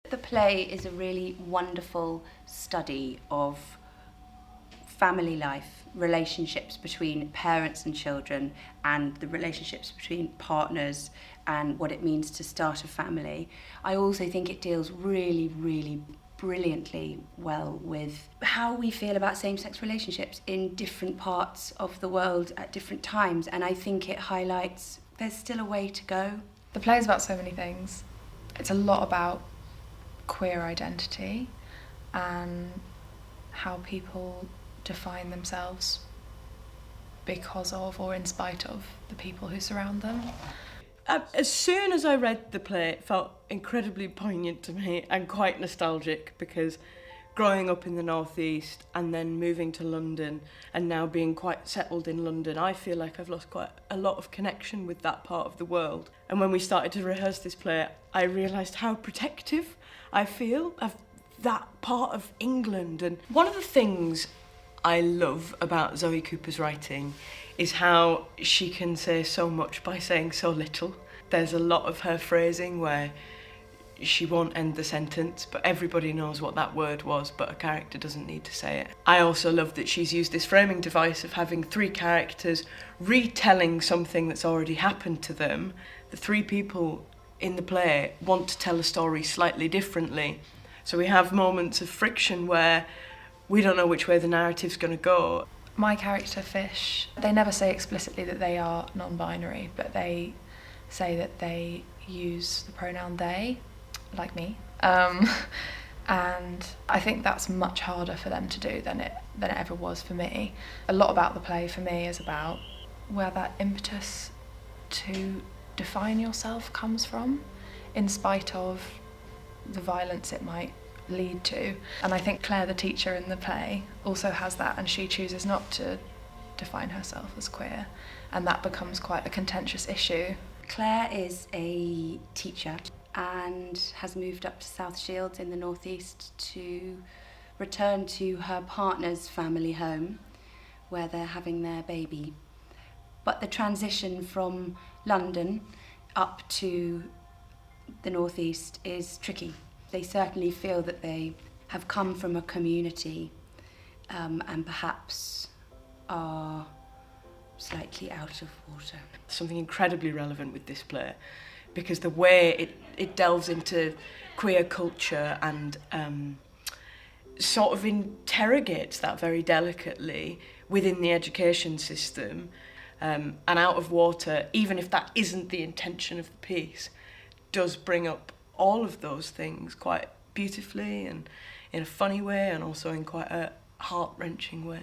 The play is a really wonderful study of family life, relationships between parents and children, and the relationships between partners and what it means to start a family. I also think it deals really, really brilliantly well with how we feel about same-sex relationships in different parts of the world at different times, and I think it highlights there's still a way to go. The play is about so many things. It's a lot about queer identity and how people define themselves because of or in spite of the people who surround them. As soon as I read the play, it felt incredibly poignant to me and quite nostalgic, because growing up in the northeast and then moving to London and now being quite settled in London, I feel like I've lost quite a lot of connection with that part of the world. And when we started to rehearse this play, I realised how protective I feel of that part of England. And one of the things I love about Zoe Cooper's writing is how she can say so much by saying so little. There's a lot of her phrasing where she won't end the sentence, but everybody knows what that word was, but a character doesn't need to say it. I also love that she's used this framing device of having three characters retelling something that's already happened to them. The three people in the play want to tell a story slightly differently. So we have moments of friction where we don't know which way the narrative's going to go. My character, Fish, they never say explicitly that they are non-binary, but they say that they use the pronoun they, like me. And I think that's much harder for them to do than it ever was for me. A lot about the play for me is about where that impetus to define yourself comes from, in spite of the violence it might lead to. And I think Claire, the teacher in the play, also has that, and she chooses not to define herself as queer, and that becomes quite a contentious issue. Claire is a teacher and has moved up to South Shields in the northeast to return to her partner's family home where they're having their baby. But the transition from London up to the northeast is tricky. They certainly feel that they have come from a community and perhaps are slightly out of water. Something incredibly relevant with this play, because the way it delves into queer culture and sort of interrogates that very delicately within the education system, and Out of Water, even if that isn't the intention of the piece, does bring up all of those things quite beautifully and in a funny way, and also in quite a heart-wrenching way.